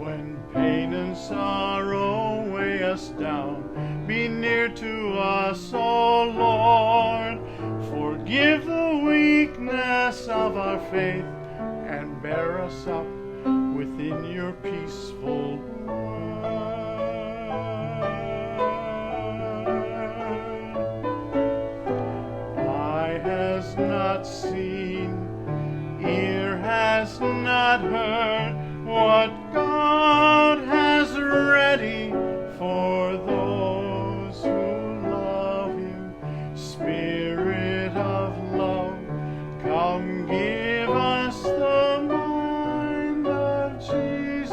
When pain and sorrow weigh us down, be near to us, O Lord. Forgive the weakness of our faith and bear us up within your peaceful word. Eye has not seen, ear has not heard what God has ready for those who love him. Spirit of love, come give us the mind of Jesus.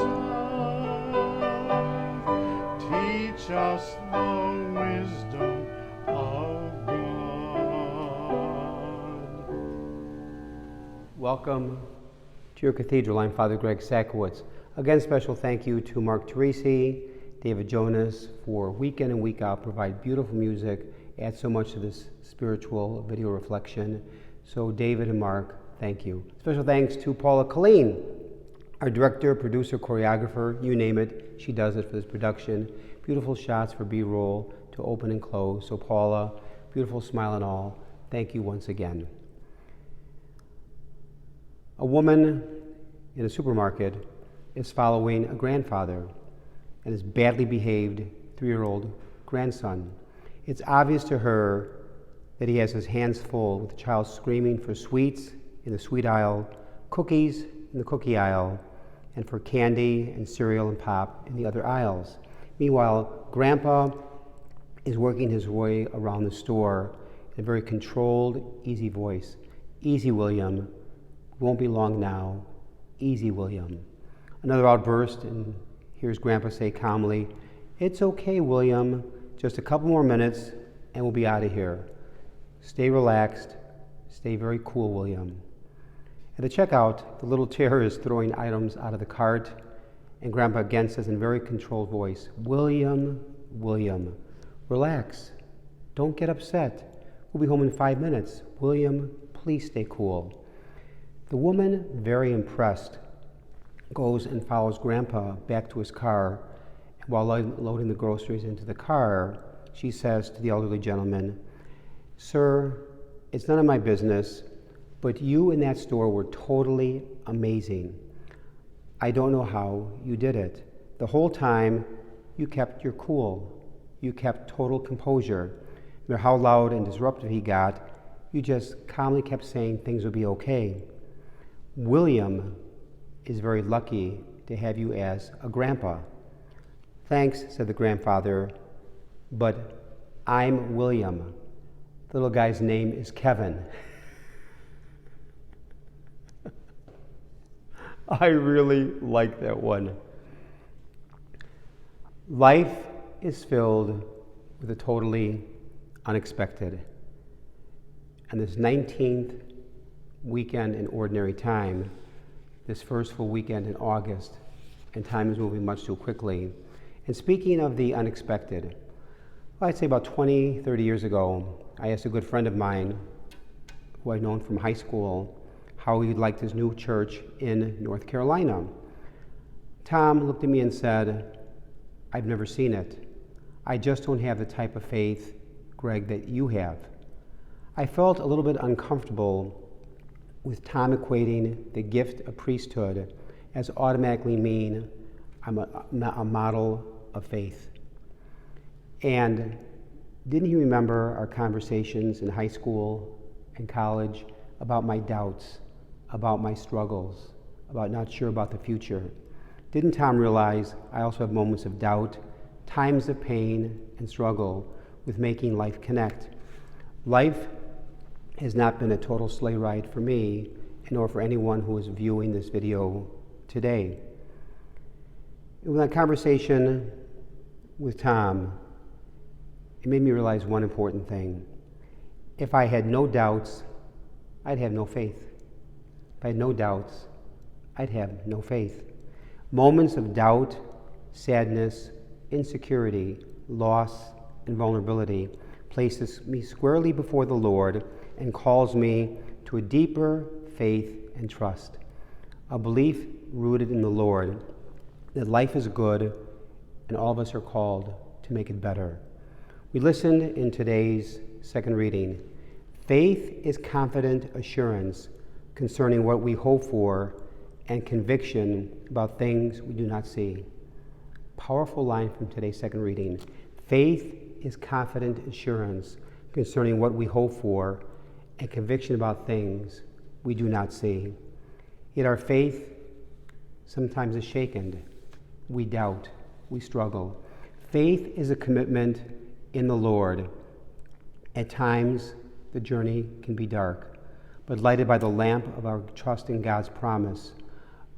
Teach us the wisdom of God. Welcome to your cathedral. I'm Father Greg Sakowitz. Again, special thank you to Mark Teresi, David Jonas for week in and week out, provide beautiful music, add so much to this spiritual video reflection. So David and Mark, thank you. Special thanks to Paula Colleen, our director, producer, choreographer, you name it, she does it for this production. Beautiful shots for B-roll to open and close. So Paula, beautiful smile and all, thank you once again. A woman in a supermarket is following a grandfather and his badly behaved 3-year-old grandson. It's obvious to her that he has his hands full with the child screaming for sweets in the sweet aisle, cookies in the cookie aisle, and for candy and cereal and pop in the other aisles. Meanwhile, Grandpa is working his way around the store in a very controlled, easy voice. Easy, William. Won't be long now. Easy, William. Another outburst, and here's Grandpa say calmly, "It's okay, William. Just a couple more minutes and we'll be out of here. Stay relaxed. Stay very cool, William." At the checkout, the little terror is throwing items out of the cart, and Grandpa again says in a very controlled voice, "William, William, relax. Don't get upset. We'll be home in 5 minutes. William, please stay cool." The woman, very impressed, goes and follows Grandpa back to his car. And while loading the groceries into the car, she says to the elderly gentleman, "Sir, it's none of my business, but you in that store were totally amazing. I don't know how you did it. The whole time, you kept your cool. You kept total composure. No matter how loud and disruptive he got, you just calmly kept saying things would be okay. William is very lucky to have you as a grandpa." "Thanks," said the grandfather, "but I'm William. The little guy's name is Kevin." I really like that one. Life is filled with the totally unexpected. And this 19th weekend in ordinary time, this first full weekend in August, and time is moving much too quickly. And speaking of the unexpected, I'd say about 20, 30 years ago, I asked a good friend of mine, who I'd known from high school, how he liked his new church in North Carolina. Tom looked at me and said, "I've never seen it. I just don't have the type of faith, Greg, that you have." I felt a little bit uncomfortable with Tom equating the gift of priesthood as automatically mean I'm a model of faith. And didn't he remember our conversations in high school and college about my doubts, about my struggles, about not sure about the future? Didn't Tom realize I also have moments of doubt, times of pain and struggle with making life connect? Life has not been a total sleigh ride for me, nor for anyone who is viewing this video today. In that conversation with Tom, it made me realize one important thing. If I had no doubts, I'd have no faith. If I had no doubts, I'd have no faith. Moments of doubt, sadness, insecurity, loss, and vulnerability places me squarely before the Lord and calls me to a deeper faith and trust. A belief rooted in the Lord, that life is good and all of us are called to make it better. We listened in today's second reading. Faith is confident assurance concerning what we hope for and conviction about things we do not see. Powerful line from today's second reading. Faith is confident assurance concerning what we hope for and conviction about things we do not see. Yet our faith sometimes is shaken. We doubt. We struggle. Faith is a commitment in the Lord. At times, the journey can be dark, but lighted by the lamp of our trust in God's promise.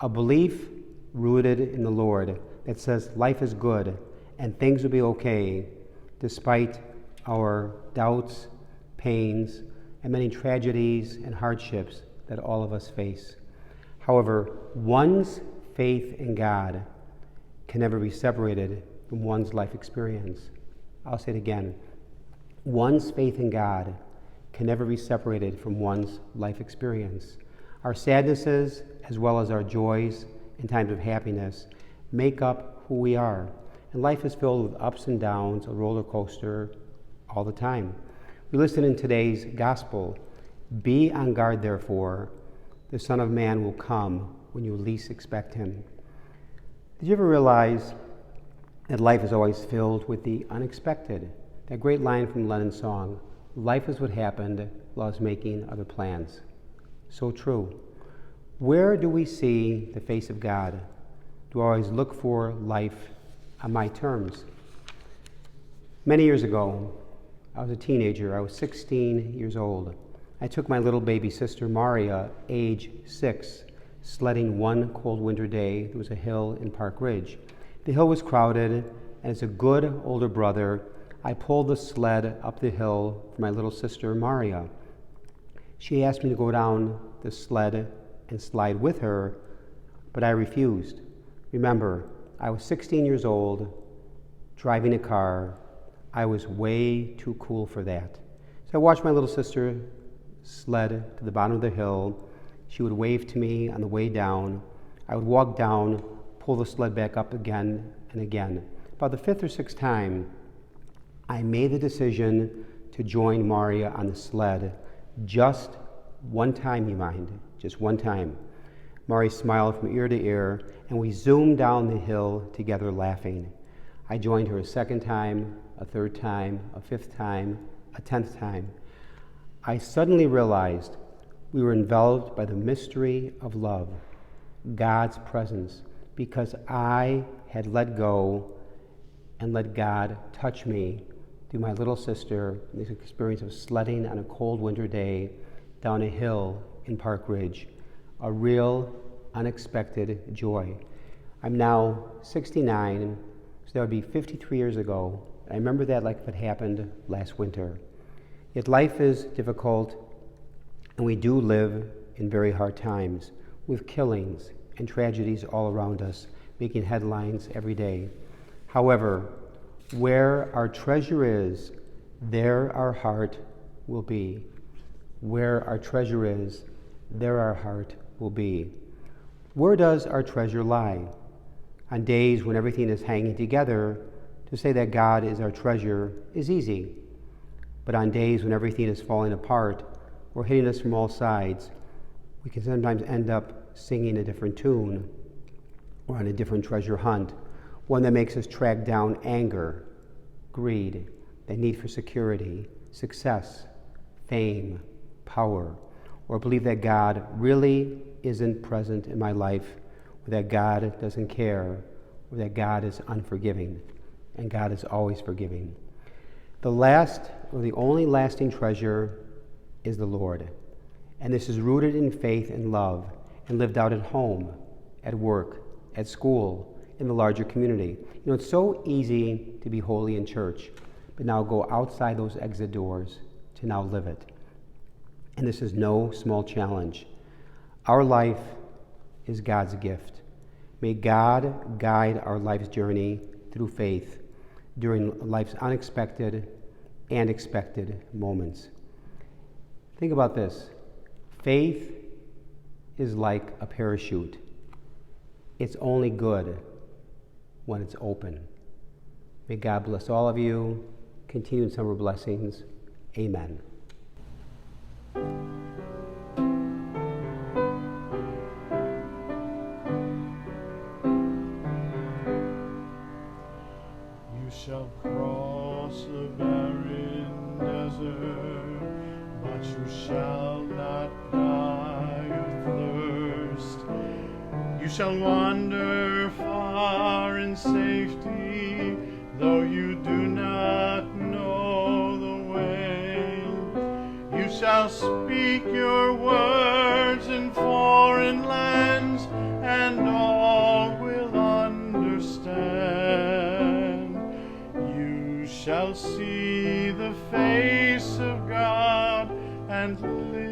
A belief rooted in the Lord that says life is good and things will be okay despite our doubts, pains, and many tragedies and hardships that all of us face. However, one's faith in God can never be separated from one's life experience. I'll say it again. One's faith in God can never be separated from one's life experience. Our sadnesses, as well as our joys and times of happiness, make up who we are. And life is filled with ups and downs, a roller coaster all the time. We listen in today's gospel. Be on guard, therefore. The Son of Man will come when you least expect him. Did you ever realize that life is always filled with the unexpected? That great line from Lennon's song, life is what happened while I was making other plans. So true. Where do we see the face of God? Do I always look for life on my terms? Many years ago, I was a teenager. I was 16 years old. I took my little baby sister, Maria, age 6, sledding one cold winter day. There was a hill in Park Ridge. The hill was crowded, and as a good older brother, I pulled the sled up the hill for my little sister, Maria. She asked me to go down the sled and slide with her, but I refused. Remember, I was 16 years old, driving a car. I was way too cool for that. So I watched my little sister sled to the bottom of the hill. She would wave to me on the way down. I would walk down, pull the sled back up again and again. About the 5th or 6th time, I made the decision to join Maria on the sled. Just one time, you mind, just one time. Maria smiled from ear to ear, and we zoomed down the hill together laughing. I joined her a 2nd time, a 3rd time, a 5th time, a 10th time. I suddenly realized we were enveloped by the mystery of love, God's presence, because I had let go and let God touch me through my little sister, this experience of sledding on a cold winter day down a hill in Park Ridge, a real, unexpected joy. I'm now 69, so that would be 53 years ago. I remember that like if it happened last winter. Yet life is difficult, and we do live in very hard times, with killings and tragedies all around us, making headlines every day. However, where our treasure is, there our heart will be. Where our treasure is, there our heart will be. Where does our treasure lie? On days when everything is hanging together, to say that God is our treasure is easy. But on days when everything is falling apart or hitting us from all sides, we can sometimes end up singing a different tune or on a different treasure hunt, one that makes us track down anger, greed, the need for security, success, fame, power, or believe that God really isn't present in my life, or that God doesn't care, or that God is unforgiving, and God is always forgiving. The last, or the only lasting treasure is the Lord. And this is rooted in faith and love, and lived out at home, at work, at school, in the larger community. You know, it's so easy to be holy in church, but now go outside those exit doors to now live it. And this is no small challenge. Our life is God's gift. May God guide our life's journey through faith during life's unexpected and expected moments. Think about this. Faith is like a parachute. It's only good when it's open. May God bless all of you. Continued summer blessings. Amen. You shall cross a barren desert, but you shall not die of thirst. You shall wander far in safety, though you do not know the way. You shall speak your words in foreign lands, and all will understand. You shall see the face of God and live.